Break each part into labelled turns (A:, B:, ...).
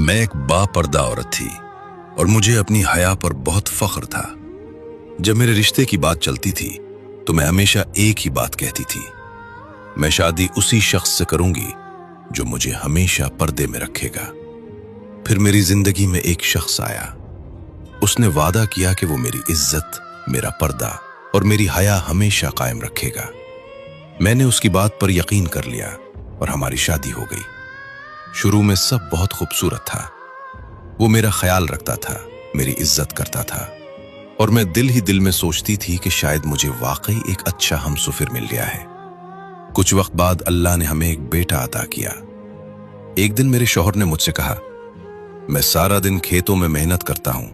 A: मैं एक बापर्दा औरत थी और मुझे अपनी हया पर बहुत फख्र था। जब मेरे रिश्ते की बात चलती थी तो मैं हमेशा एक ही बात कहती थी, मैं शादी उसी शख्स से करूंगी जो मुझे हमेशा पर्दे में रखेगा। फिर मेरी जिंदगी में एक शख्स आया। उसने वादा किया कि वो मेरी इज्जत, मेरा पर्दा और मेरी हया हमेशा कायम रखेगा। मैंने उसकी बात पर यकीन कर लिया और हमारी शादी हो गई। शुरू में सब बहुत खूबसूरत था। वो मेरा ख्याल रखता था, मेरी इज्जत करता था और मैं दिल ही दिल में सोचती थी कि शायद मुझे वाकई एक अच्छा हमसफिर मिल गया है। कुछ वक्त बाद अल्लाह ने हमें एक बेटा अता किया। एक दिन मेरे शौहर ने मुझसे कहा, मैं सारा दिन खेतों में मेहनत करता हूं,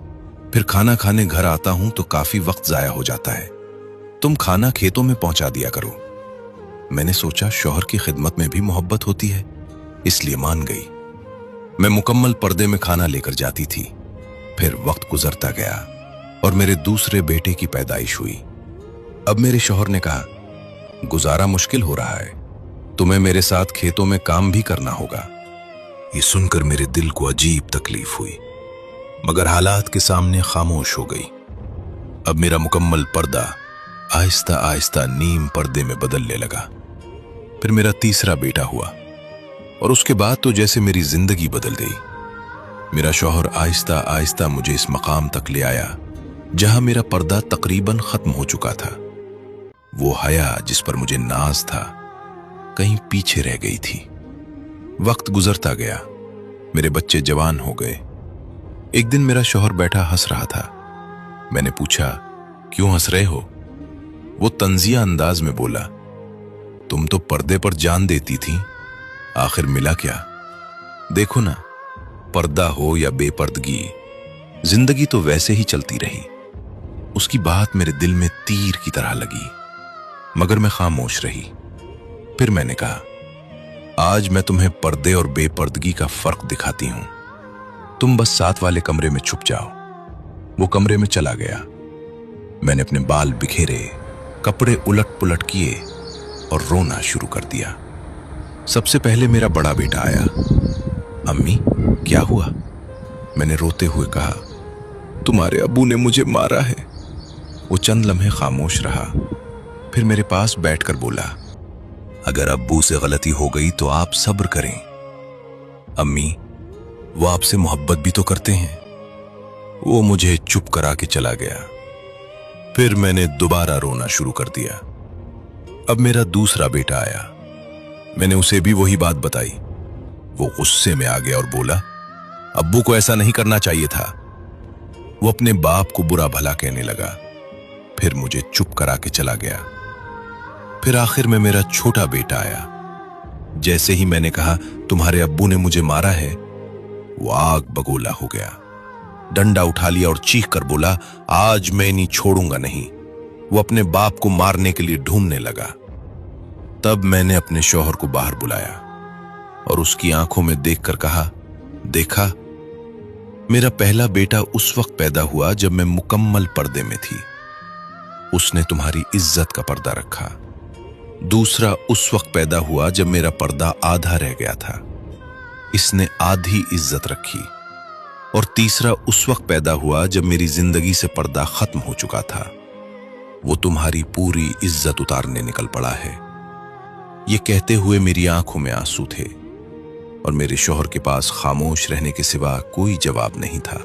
A: फिर खाना खाने घर आता हूं तो काफी वक्त जाया हो जाता है, तुम खाना खेतों में पहुंचा दिया करो। मैंने सोचा शौहर की खिदमत में भी मोहब्बत होती है, इसलिए मान गई। मैं मुकम्मल पर्दे में खाना लेकर जाती थी। फिर वक्त गुजरता गया और मेरे दूसरे बेटे की पैदाइश हुई। अब मेरे शौहर ने कहा, गुजारा मुश्किल हो रहा है, तुम्हें मेरे साथ खेतों में काम भी करना होगा। ये सुनकर मेरे दिल को अजीब तकलीफ हुई, मगर हालात के सामने खामोश हो गई। अब मेरा मुकम्मल पर्दा आहिस्ता आहिस्ता नीम पर्दे में बदलने लगा। फिर मेरा तीसरा बेटा हुआ और उसके बाद तो जैसे मेरी जिंदगी बदल गई। मेरा शौहर आहिस्ता आहिस्ता मुझे इस मकाम तक ले आया जहां मेरा पर्दा तकरीबन खत्म हो चुका था। वो हया जिस पर मुझे नाज था कहीं पीछे रह गई थी। वक्त गुजरता गया, मेरे बच्चे जवान हो गए। एक दिन मेरा शौहर बैठा हंस रहा था। मैंने पूछा, क्यों हंस रहे हो? वो तंजिया अंदाज में बोला, तुम तो पर्दे पर जान देती थी, आखिर मिला क्या? देखो ना, पर्दा हो या बेपर्दगी, जिंदगी तो वैसे ही चलती रही। उसकी बात मेरे दिल में तीर की तरह लगी, मगर मैं खामोश रही। फिर मैंने कहा, आज मैं तुम्हें पर्दे और बेपर्दगी का फर्क दिखाती हूं। तुम बस साथ वाले कमरे में छुप जाओ। वो कमरे में चला गया। मैंने अपने बाल बिखेरे, कपड़े उलट पुलट किए और रोना शुरू कर दिया। सबसे पहले मेरा बड़ा बेटा आया। अम्मी, क्या हुआ? मैंने रोते हुए कहा, तुम्हारे अब्बू ने मुझे मारा है। वो चंद लम्हे खामोश रहा, फिर मेरे पास बैठकर बोला, अगर अब्बू से गलती हो गई तो आप सब्र करें। अम्मी, वो आपसे मोहब्बत भी तो करते हैं। वो मुझे चुप करा के चला गया। फिर मैंने दोबारा रोना शुरू कर दिया। अब मेरा दूसरा बेटा आया। मैंने उसे भी वही बात बताई। वो गुस्से में आ गया और बोला, अब्बू को ऐसा नहीं करना चाहिए था। वो अपने बाप को बुरा भला कहने लगा। फिर मुझे चुप करा के चला गया। फिर आखिर में मेरा छोटा बेटा आया। जैसे ही मैंने कहा, तुम्हारे अब्बू ने मुझे मारा है, वो आग बगोला हो गया। डंडा उठा लिया और चीख कर बोला, आज मैं नहीं छोड़ूंगा नहीं। वो अपने बाप को मारने के लिए ढूंढने लगा। तब मैंने अपने शौहर को बाहर बुलाया और उसकी आंखों में देखकर कहा, देखा, मेरा पहला बेटा उस वक्त पैदा हुआ जब मैं मुकम्मल पर्दे में थी। उसने तुम्हारी इज्जत का पर्दा रखा। दूसरा उस वक्त पैदा हुआ जब मेरा पर्दा आधा रह गया था, इसने आधी इज्जत रखी। और तीसरा उस वक्त पैदा हुआ जब मेरी जिंदगी से पर्दा खत्म हो चुका था, वो तुम्हारी पूरी इज्जत उतारने निकल पड़ा है। ये कहते हुए मेरी आंखों में आंसू थे और मेरे शौहर के पास खामोश रहने के सिवा कोई जवाब नहीं था।